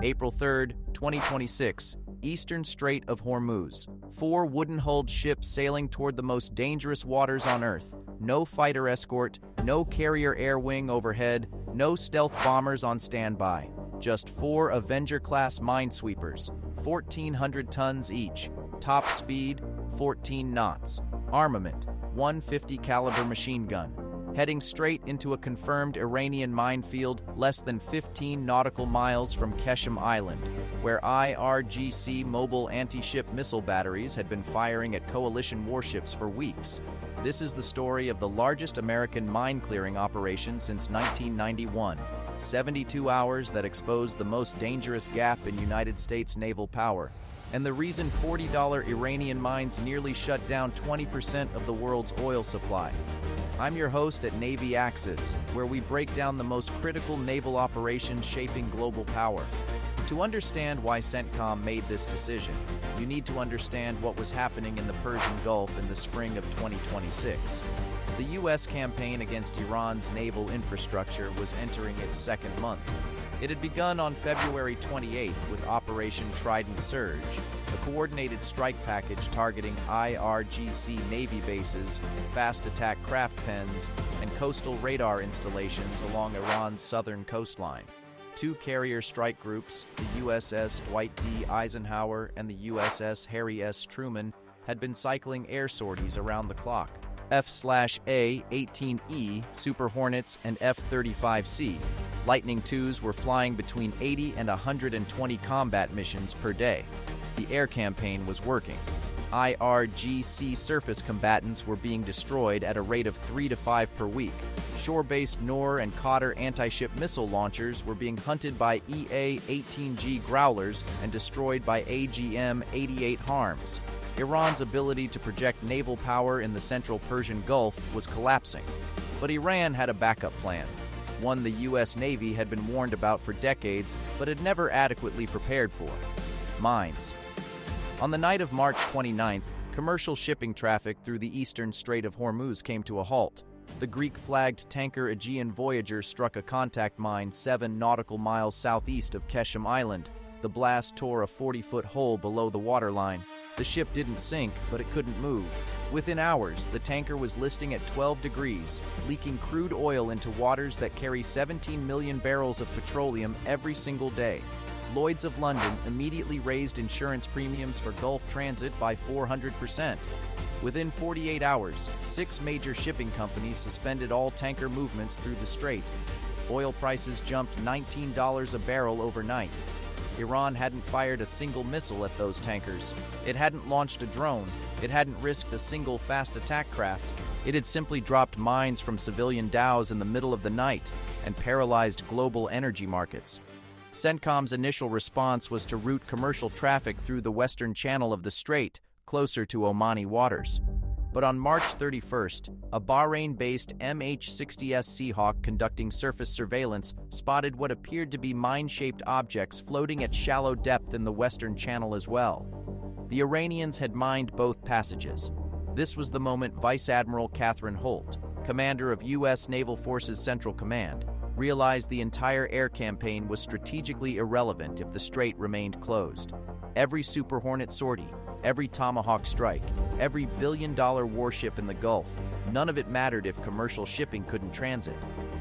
April 3, 2026, Eastern Strait of Hormuz. 4 wooden-hulled ships sailing toward the most dangerous waters on Earth. No fighter escort, no carrier air wing overhead, no stealth bombers on standby. Just 4 Avenger-class minesweepers, 1,400 tons each. Top speed, 14 knots. Armament, 150 caliber machine gun. Heading straight into a confirmed Iranian minefield less than 15 nautical miles from Qeshm Island, where IRGC mobile anti-ship missile batteries had been firing at coalition warships for weeks. This is the story of the largest American mine-clearing operation since 1991. 72 hours that exposed the most dangerous gap in United States naval power, and the reason $40 Iranian mines nearly shut down 20% of the world's oil supply. I'm your host at Navy Axis, where we break down the most critical naval operations shaping global power. To understand why CENTCOM made this decision, you need to understand what was happening in the Persian Gulf in the spring of 2026. The U.S. campaign against Iran's naval infrastructure was entering its second month. It had begun on February 28th with Operation Trident Surge, a coordinated strike package targeting IRGC Navy bases, fast attack craft pens, and coastal radar installations along Iran's southern coastline. 2 carrier strike groups, the USS Dwight D. Eisenhower and the USS Harry S. Truman, had been cycling air sorties around the clock. F/A-18E Super Hornets and F-35C Lightning IIs were flying between 80 and 120 combat missions per day. The air campaign was working. IRGC surface combatants were being destroyed at a rate of 3 to 5 per week. Shore-based Nor and Qatar anti-ship missile launchers were being hunted by EA-18G Growlers and destroyed by AGM-88 Harms. Iran's ability to project naval power in the central Persian Gulf was collapsing. But Iran had a backup plan, one the U.S. Navy had been warned about for decades but had never adequately prepared for: mines. On the night of March 29th, commercial shipping traffic through the eastern Strait of Hormuz came to a halt. The Greek-flagged tanker Aegean Voyager struck a contact mine 7 nautical miles southeast of Qeshm Island. The blast tore a 40-foot hole below the waterline. The ship didn't sink, but it couldn't move. Within hours, the tanker was listing at 12 degrees, leaking crude oil into waters that carry 17 million barrels of petroleum every single day. Lloyd's of London immediately raised insurance premiums for Gulf transit by 400%. Within 48 hours, 6 major shipping companies suspended all tanker movements through the strait. Oil prices jumped $19 a barrel overnight. Iran hadn't fired a single missile at those tankers. It hadn't launched a drone. It hadn't risked a single fast attack craft. It had simply dropped mines from civilian dhows in the middle of the night and paralyzed global energy markets. CENTCOM's initial response was to route commercial traffic through the western channel of the strait, closer to Omani waters. But on March 31st, a Bahrain-based MH-60S Seahawk conducting surface surveillance spotted what appeared to be mine-shaped objects floating at shallow depth in the western channel as well. The Iranians had mined both passages. This was the moment Vice Admiral Catherine Holt, commander of U.S. Naval Forces Central Command, realized the entire air campaign was strategically irrelevant if the strait remained closed. Every Super Hornet sortie, every Tomahawk strike, every billion-dollar warship in the Gulf, none of it mattered if commercial shipping couldn't transit.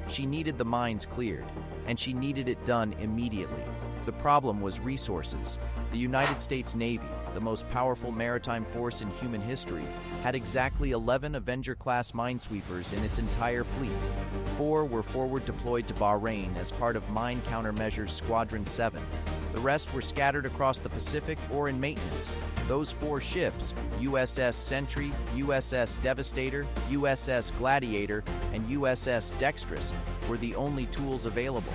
She needed the mines cleared, and she needed it done immediately. The problem was resources. The United States Navy, the most powerful maritime force in human history, had exactly 11 Avenger-class minesweepers in its entire fleet. 4 were forward deployed to Bahrain as part of Mine Countermeasures Squadron 7. The rest were scattered across the Pacific or in maintenance. Those 4 ships, USS Sentry, USS Devastator, USS Gladiator, and USS Dexterous, were the only tools available.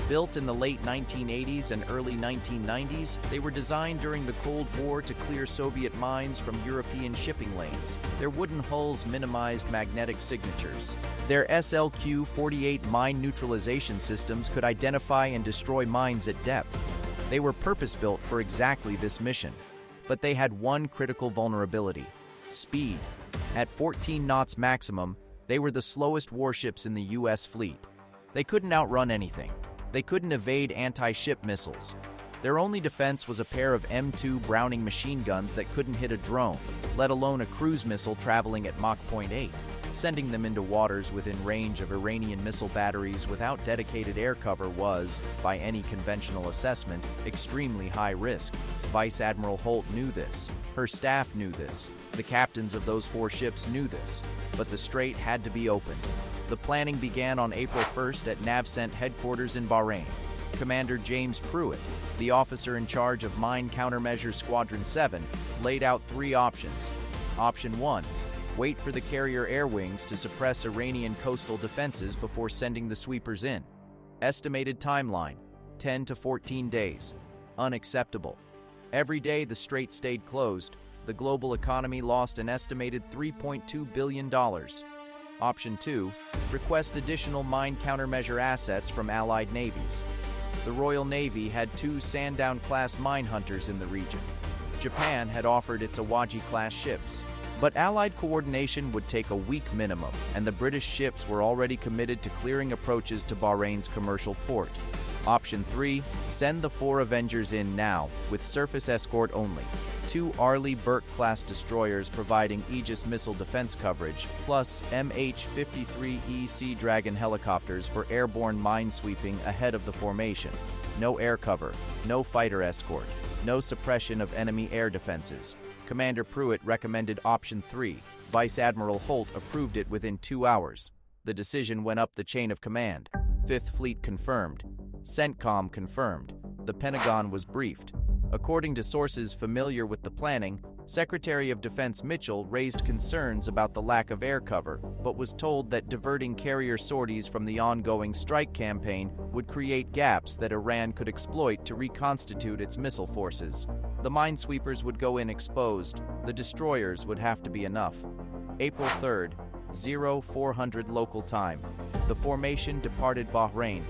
Built in the late 1980s and early 1990s, they were designed during the Cold War to clear Soviet mines from European shipping lanes. Their wooden hulls minimized magnetic signatures. Their SLQ-48 mine neutralization systems could identify and destroy mines at depth. They were purpose-built for exactly this mission. But they had one critical vulnerability: speed. At 14 knots maximum, they were the slowest warships in the U.S. fleet. They couldn't outrun anything. They couldn't evade anti-ship missiles. Their only defense was a pair of M2 Browning machine guns that couldn't hit a drone, let alone a cruise missile traveling at Mach 0.8. Sending them into waters within range of Iranian missile batteries without dedicated air cover was, by any conventional assessment, extremely high risk. Vice Admiral Holt knew this. Her staff knew this. The captains of those 4 ships knew this. But the strait had to be opened. The planning began on April 1st at NavCent headquarters in Bahrain. Commander James Pruitt, the officer in charge of Mine Countermeasures Squadron 7, laid out 3 options. Option 1. Wait for the carrier air wings to suppress Iranian coastal defenses before sending the sweepers in. Estimated timeline, 10 to 14 days. Unacceptable. Every day the strait stayed closed, the global economy lost an estimated $3.2 billion. Option 2. Request additional mine countermeasure assets from Allied navies. The Royal Navy had 2 Sandown-class mine hunters in the region. Japan had offered its Avenger-class ships. But Allied coordination would take a week minimum, and the British ships were already committed to clearing approaches to Bahrain's commercial port. Option 3. Send the 4 Avengers in now, with surface escort only. 2 Arleigh-Burke-class destroyers providing Aegis missile defense coverage, plus MH-53E Sea Dragon helicopters for airborne minesweeping ahead of the formation. No air cover, no fighter escort, no suppression of enemy air defenses. Commander Pruitt recommended Option 3. Vice Admiral Holt approved it within 2 hours. The decision went up the chain of command. 5th Fleet confirmed. CENTCOM confirmed. The Pentagon was briefed. According to sources familiar with the planning, Secretary of Defense Mitchell raised concerns about the lack of air cover, but was told that diverting carrier sorties from the ongoing strike campaign would create gaps that Iran could exploit to reconstitute its missile forces. The minesweepers would go in exposed. The destroyers would have to be enough. April 3rd, 0400 local time. The formation departed Bahrain.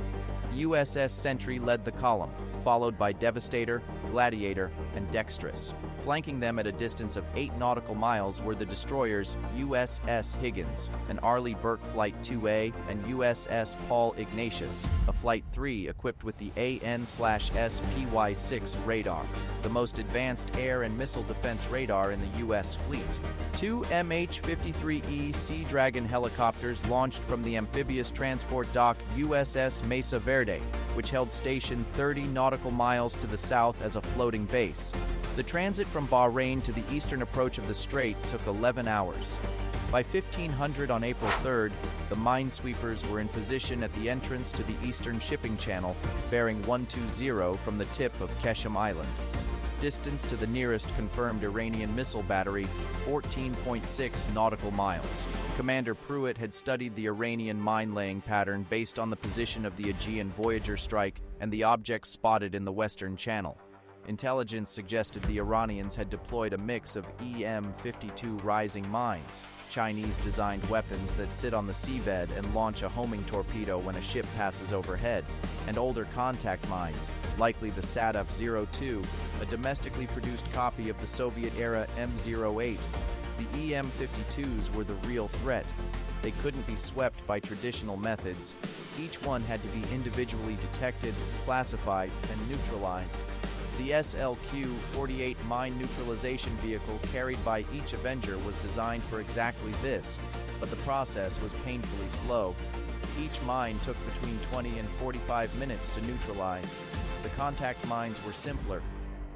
USS Sentry led the column, followed by Devastator, Gladiator, and Dexterous. Flanking them at a distance of 8 nautical miles were the destroyers USS Higgins, an Arleigh-Burke Flight 2A, and USS Paul Ignatius, a Flight 3 equipped with the AN/SPY-6 radar, the most advanced air and missile defense radar in the U.S. fleet. 2 MH-53E Sea Dragon helicopters launched from the amphibious transport dock USS Mesa Verde, which held station 30 nautical miles to the south as a floating base. The transit from Bahrain to the eastern approach of the strait took 11 hours. By 1500 on April 3rd, the minesweepers were in position at the entrance to the eastern shipping channel, bearing 120 from the tip of Qeshm Island. Distance to the nearest confirmed Iranian missile battery, 14.6 nautical miles. Commander Pruitt had studied the Iranian mine-laying pattern based on the position of the Aegean Voyager strike and the objects spotted in the Western Channel. Intelligence suggested the Iranians had deployed a mix of EM-52 rising mines, Chinese-designed weapons that sit on the seabed and launch a homing torpedo when a ship passes overhead, and older contact mines, likely the Sadaf-02, a domestically produced copy of the Soviet-era M08. The EM-52s were the real threat. They couldn't be swept by traditional methods. Each one had to be individually detected, classified, and neutralized. The SLQ-48 mine neutralization vehicle carried by each Avenger was designed for exactly this, but the process was painfully slow. Each mine took between 20 and 45 minutes to neutralize. The contact mines were simpler.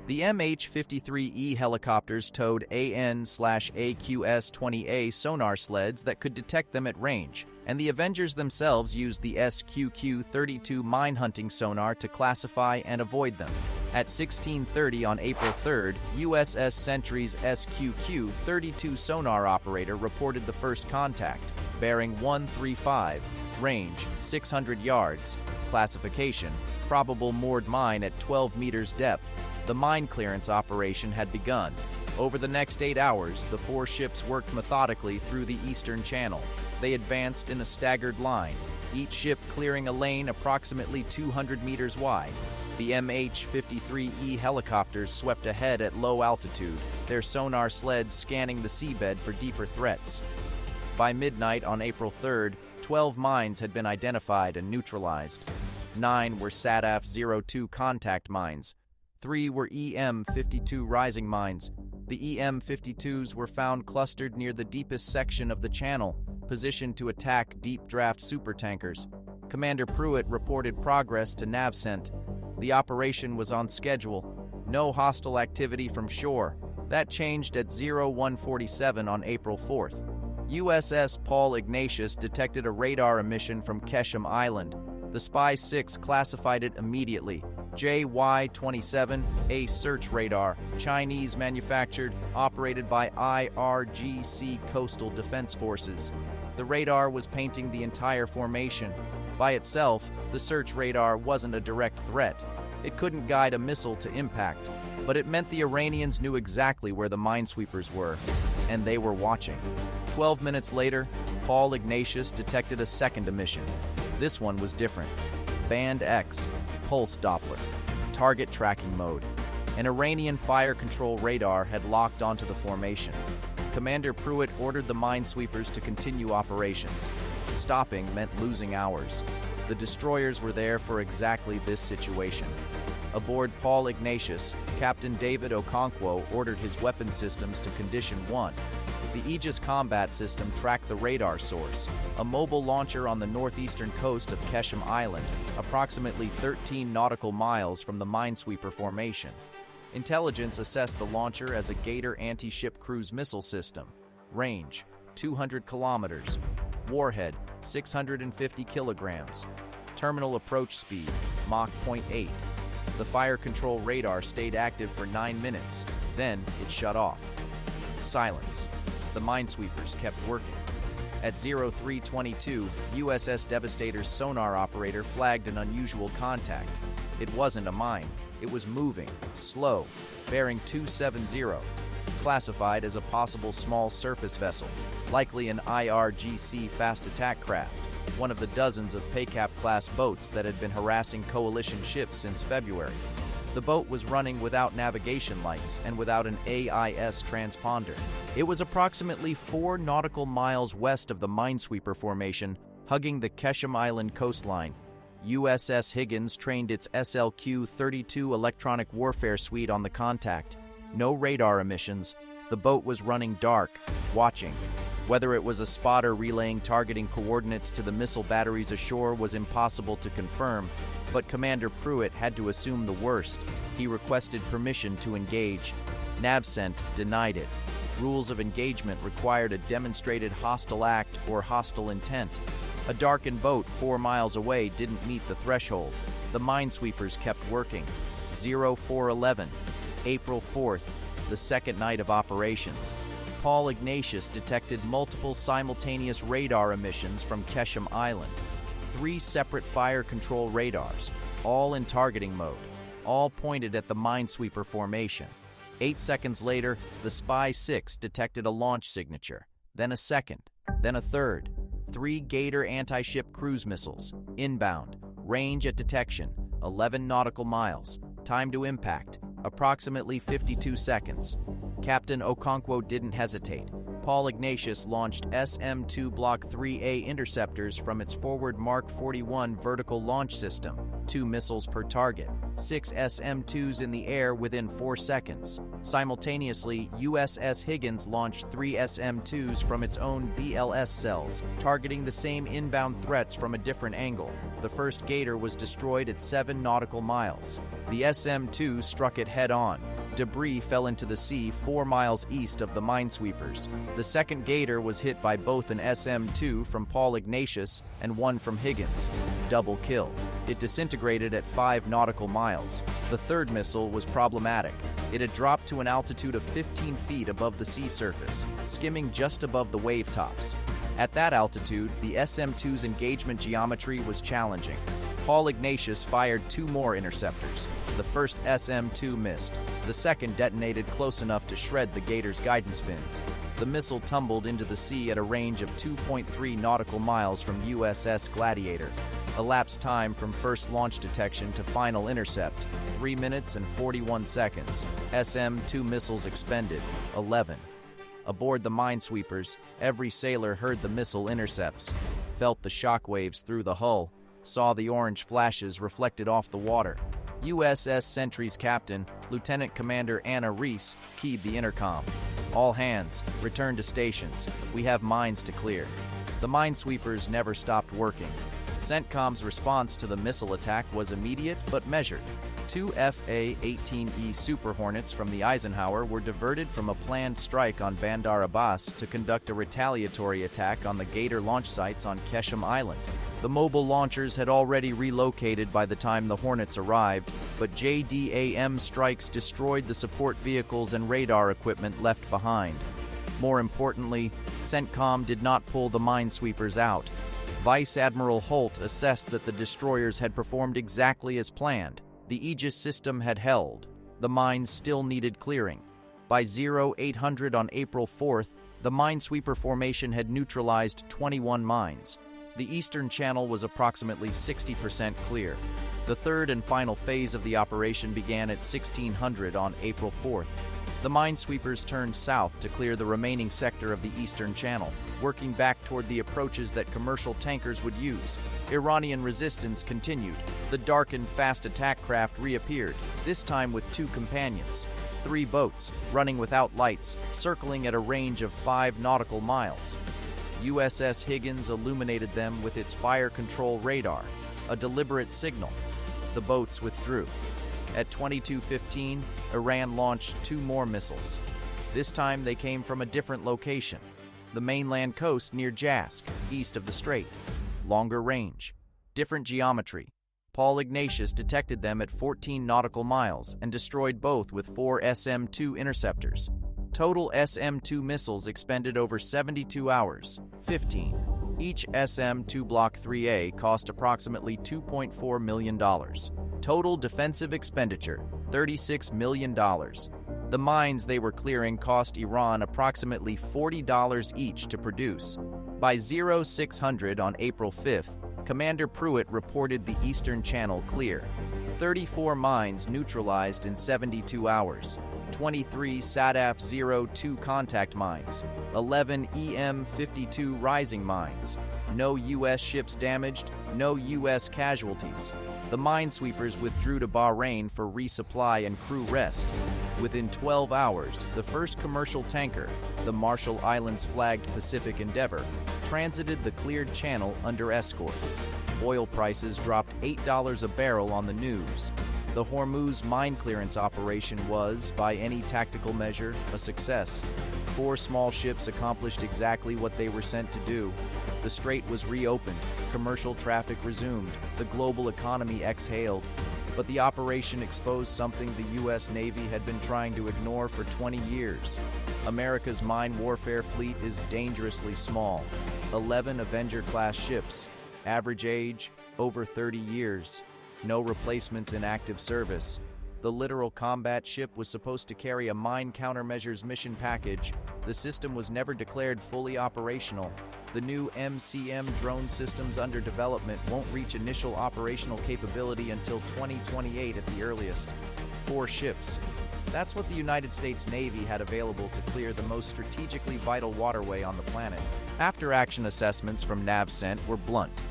The MH-53E helicopters towed AN/AQS-20A sonar sleds that could detect them at range, and the Avengers themselves used the SQQ-32 mine hunting sonar to classify and avoid them. At 16:30 on April 3rd, USS Sentry's SQQ-32 sonar operator reported the first contact, bearing 135, range 600 yards, classification, probable moored mine at 12 meters depth. The mine clearance operation had begun. Over the next 8 hours, the 4 ships worked methodically through the eastern channel. They advanced in a staggered line, each ship clearing a lane approximately 200 meters wide. The MH-53E helicopters swept ahead at low altitude, their sonar sleds scanning the seabed for deeper threats. By midnight on April 3rd, 12 mines had been identified and neutralized. 9 were Sadaf-02 contact mines. 3 were EM-52 rising mines. The EM-52s were found clustered near the deepest section of the channel, positioned to attack deep-draft supertankers. Commander Pruitt reported progress to NavCent. The operation was on schedule. No hostile activity from shore. That changed at 0147 on April 4th. USS Paul Ignatius detected a radar emission from Qeshm Island. The Spy 6 classified it immediately. JY-27, a search radar, Chinese manufactured, operated by IRGC Coastal Defense Forces. The radar was painting the entire formation. By itself, the search radar wasn't a direct threat. It couldn't guide a missile to impact, but it meant the Iranians knew exactly where the minesweepers were, and they were watching. 12 minutes later, Paul Ignatius detected a second emission. This one was different. Band X, pulse Doppler, target tracking mode. An Iranian fire control radar had locked onto the formation. Commander Pruitt ordered the minesweepers to continue operations. Stopping meant losing hours. The destroyers were there for exactly this situation. Aboard Paul Ignatius, Captain David Okonkwo ordered his weapon systems to Condition 1. The Aegis combat system tracked the radar source, a mobile launcher on the northeastern coast of Qeshm Island, approximately 13 nautical miles from the Minesweeper formation. Intelligence assessed the launcher as a Gator anti-ship cruise missile system. Range, 200 kilometers. Warhead, 650 kilograms. Terminal approach speed, Mach 0.8. The fire control radar stayed active for 9 minutes, then it shut off. Silence. The minesweepers kept working. At 0322, USS Devastator's sonar operator flagged an unusual contact. It wasn't a mine. It was moving, slow, bearing 270, classified as a possible small surface vessel, likely an IRGC fast attack craft, one of the dozens of Avenger-class boats that had been harassing coalition ships since February. The boat was running without navigation lights and without an AIS transponder. It was approximately 4 nautical miles west of the Minesweeper formation, hugging the Qeshm Island coastline. USS Higgins trained its SLQ-32 electronic warfare suite on the contact. No radar emissions. The boat was running dark, watching. Whether it was a spotter relaying targeting coordinates to the missile batteries ashore was impossible to confirm, but Commander Pruitt had to assume the worst. He requested permission to engage. NavCent denied it. Rules of engagement required a demonstrated hostile act or hostile intent. A darkened boat 4 miles away didn't meet the threshold. The minesweepers kept working. 0411, April 4th, the second night of operations. Paul Ignatius detected multiple simultaneous radar emissions from Qeshm Island. 3 separate fire control radars, all in targeting mode, all pointed at the minesweeper formation. 8 seconds later, the Spy 6 detected a launch signature, then a second, then a third. 3 Gator anti-ship cruise missiles, inbound, range at detection, 11 nautical miles, time to impact, approximately 52 seconds. Captain Okonkwo didn't hesitate. Paul Ignatius launched SM-2 Block 3A interceptors from its forward Mark 41 vertical launch system, 2 missiles per target, 6 SM-2s in the air within 4 seconds. Simultaneously, USS Higgins launched 3 SM-2s from its own VLS cells, targeting the same inbound threats from a different angle. The first Gator was destroyed at 7 nautical miles. The SM-2 struck it head-on. Debris fell into the sea 4 miles east of the minesweepers. The second Gator was hit by both an SM-2 from Paul Ignatius and one from Higgins. Double kill. It disintegrated at 5 nautical miles. The third missile was problematic. It had dropped to an altitude of 15 feet above the sea surface, skimming just above the wave tops. At that altitude, the SM-2's engagement geometry was challenging. Paul Ignatius fired 2 more interceptors. The first SM-2 missed. The second detonated close enough to shred the Gator's guidance fins. The missile tumbled into the sea at a range of 2.3 nautical miles from USS Gladiator. Elapsed time from first launch detection to final intercept, 3 minutes and 41 seconds. SM-2 missiles expended, 11. Aboard the minesweepers, every sailor heard the missile intercepts, felt the shockwaves through the hull, saw the orange flashes reflected off the water. USS Sentry's captain, Lieutenant Commander Anna Reese, keyed the intercom. "All hands, return to stations. We have mines to clear." The minesweepers never stopped working. CENTCOM's response to the missile attack was immediate but measured. Two FA-18E Super Hornets from the Eisenhower were diverted from a planned strike on Bandar Abbas to conduct a retaliatory attack on the Gator launch sites on Qeshm Island. The mobile launchers had already relocated by the time the Hornets arrived, but JDAM strikes destroyed the support vehicles and radar equipment left behind. More importantly, CENTCOM did not pull the minesweepers out. Vice Admiral Holt assessed that the destroyers had performed exactly as planned. The Aegis system had held. The mines still needed clearing. By 0800 on April 4th, the minesweeper formation had neutralized 21 mines. The eastern channel was approximately 60% clear. The third and final phase of the operation began at 1600 on April 4th. The minesweepers turned south to clear the remaining sector of the eastern channel, working back toward the approaches that commercial tankers would use. Iranian resistance continued. The darkened fast attack craft reappeared, this time with two companions. 3 boats, running without lights, circling at a range of 5 nautical miles. USS Higgins illuminated them with its fire control radar, a deliberate signal. The boats withdrew. At 22:15, Iran launched 2 more missiles. This time they came from a different location, the mainland coast near Jask, east of the strait. Longer range, different geometry. Paul Ignatius detected them at 14 nautical miles and destroyed both with 4 SM-2 interceptors. Total SM-2 missiles expended over 72 hours, 15. Each SM-2 Block 3A cost approximately $2.4 million. Total defensive expenditure, $36 million. The mines they were clearing cost Iran approximately $40 each to produce. By 0600 on April 5th, Commander Pruitt reported the Eastern Channel clear. 34 mines neutralized in 72 hours. 23 SADF-02 contact mines. 11 EM-52 rising mines. No U.S. ships damaged, no U.S. casualties. The minesweepers withdrew to Bahrain for resupply and crew rest. Within 12 hours, the first commercial tanker, the Marshall Islands-flagged Pacific Endeavor, transited the cleared channel under escort. Oil prices dropped $8 a barrel on the news. The Hormuz mine clearance operation was, by any tactical measure, a success. 4 small ships accomplished exactly what they were sent to do. The strait was reopened, commercial traffic resumed, the global economy exhaled. But the operation exposed something the U.S. Navy had been trying to ignore for 20 years. America's mine warfare fleet is dangerously small. 11 Avenger-class ships, average age, over 30 years. No replacements in active service. The littoral combat ship was supposed to carry a mine countermeasures mission package. The system was never declared fully operational. The new MCM drone systems under development won't reach initial operational capability until 2028 at the earliest. 4 ships. That's what the United States Navy had available to clear the most strategically vital waterway on the planet. After-action assessments from NavCent were blunt.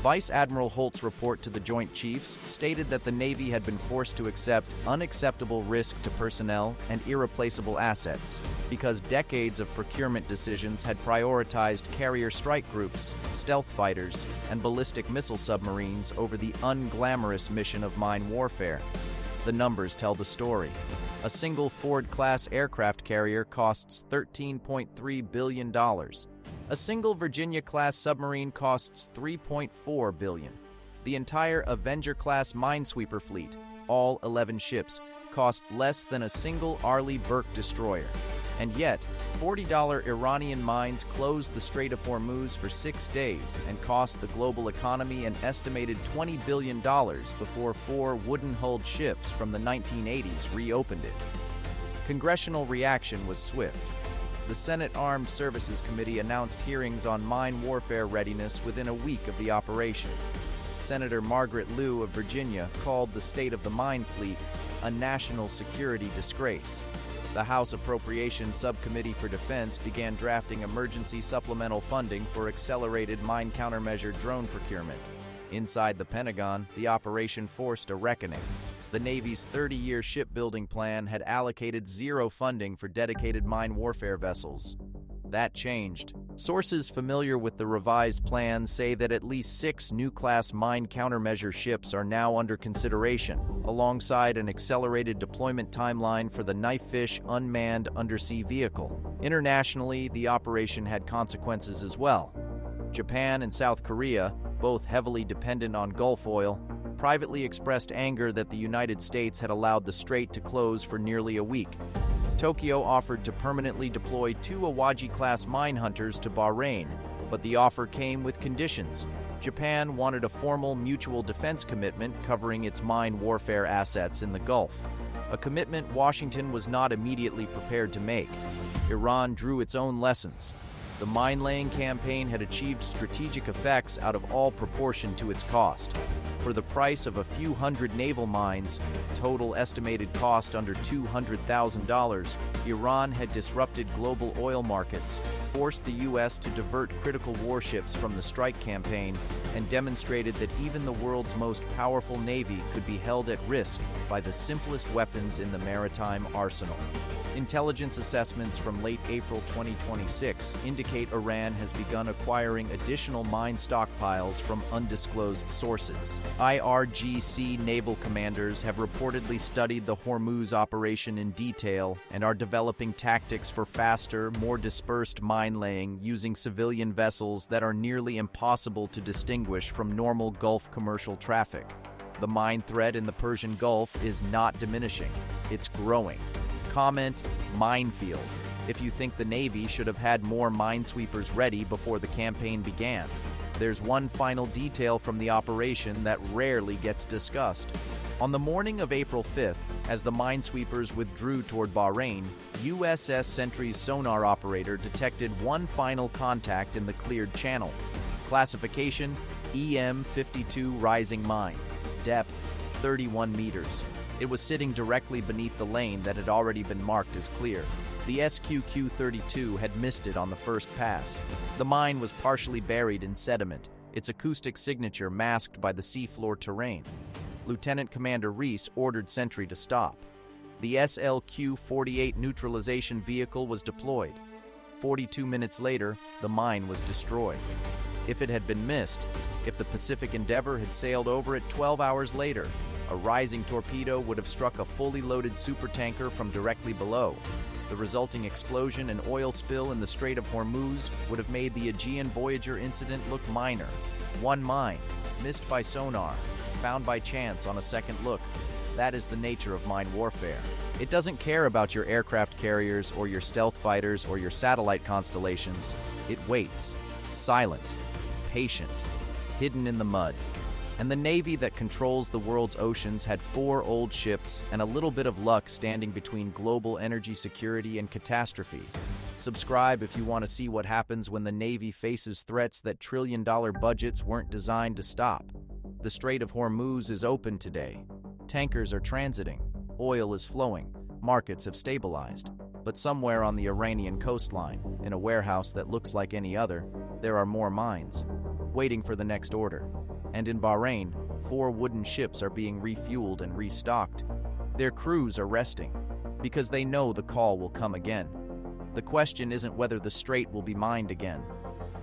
Vice Admiral Holt's report to the Joint Chiefs stated that the Navy had been forced to accept unacceptable risk to personnel and irreplaceable assets because decades of procurement decisions had prioritized carrier strike groups, stealth fighters, and ballistic missile submarines over the unglamorous mission of mine warfare. The numbers tell the story. A single Ford-class aircraft carrier costs $13.3 billion. A single Virginia-class submarine costs $3.4 billion. The entire Avenger-class minesweeper fleet, all 11 ships, cost less than a single Arleigh Burke destroyer. And yet, $40 Iranian mines closed the Strait of Hormuz for 6 days and cost the global economy an estimated $20 billion before 4 wooden-hulled ships from the 1980s reopened it. Congressional reaction was swift. The Senate Armed Services Committee announced hearings on mine warfare readiness within a week of the operation. Senator Margaret Liu of Virginia called the state of the mine fleet a national security disgrace. The House Appropriations Subcommittee for Defense began drafting emergency supplemental funding for accelerated mine countermeasure drone procurement. Inside the Pentagon, the operation forced a reckoning. The Navy's 30-year shipbuilding plan had allocated zero funding for dedicated mine warfare vessels. That changed. Sources familiar with the revised plan say that at least 6 new-class mine countermeasure ships are now under consideration, alongside an accelerated deployment timeline for the Knifefish unmanned undersea vehicle. Internationally, the operation had consequences as well. Japan and South Korea, both heavily dependent on Gulf oil, privately expressed anger that the United States had allowed the strait to close for nearly a week. Tokyo offered to permanently deploy 2 Awaji-class mine hunters to Bahrain, but the offer came with conditions. Japan wanted a formal mutual defense commitment covering its mine warfare assets in the Gulf, a commitment Washington was not immediately prepared to make. Iran drew its own lessons. The mine-laying campaign had achieved strategic effects out of all proportion to its cost. For the price of a few hundred naval mines, total estimated cost under $200,000, Iran had disrupted global oil markets, forced the U.S. to divert critical warships from the strike campaign, and demonstrated that even the world's most powerful navy could be held at risk by the simplest weapons in the maritime arsenal. Intelligence assessments from late April 2026 indicate Iran has begun acquiring additional mine stockpiles from undisclosed sources. IRGC naval commanders have reportedly studied the Hormuz operation in detail and are developing tactics for faster, more dispersed mine laying using civilian vessels that are nearly impossible to distinguish from normal Gulf commercial traffic. The mine threat in the Persian Gulf is not diminishing, it's growing. Comment minefield if you think the Navy should have had more minesweepers ready before the campaign began. There's one final detail from the operation that rarely gets discussed. On the morning of April 5th, as the minesweepers withdrew toward Bahrain, USS Sentry's sonar operator detected one final contact in the cleared channel. Classification: EM-52 rising mine. Depth: 31 meters. It was sitting directly beneath the lane that had already been marked as clear. The SQQ-32 had missed it on the first pass. The mine was partially buried in sediment, its acoustic signature masked by the seafloor terrain. Lieutenant Commander Reese ordered Sentry to stop. The SLQ-48 neutralization vehicle was deployed. 42 minutes later, the mine was destroyed. If it had been missed, if the Pacific Endeavor had sailed over it 12 hours later, a rising torpedo would have struck a fully loaded supertanker from directly below. The resulting explosion and oil spill in the Strait of Hormuz would have made the Aegean Voyager incident look minor. One mine, missed by sonar, found by chance on a second look. That is the nature of mine warfare. It doesn't care about your aircraft carriers or your stealth fighters or your satellite constellations. It waits, silent, patient, hidden in the mud. And the Navy that controls the world's oceans had 4 old ships and a little bit of luck standing between global energy security and catastrophe. Subscribe if you want to see what happens when the Navy faces threats that trillion-dollar budgets weren't designed to stop. The Strait of Hormuz is open today. Tankers are transiting. Oil is flowing. Markets have stabilized. But somewhere on the Iranian coastline, in a warehouse that looks like any other, there are more mines, waiting for the next order. And in Bahrain, 4 wooden ships are being refueled and restocked. Their crews are resting, because they know the call will come again. The question isn't whether the strait will be mined again.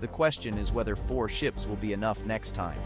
The question is whether 4 ships will be enough next time.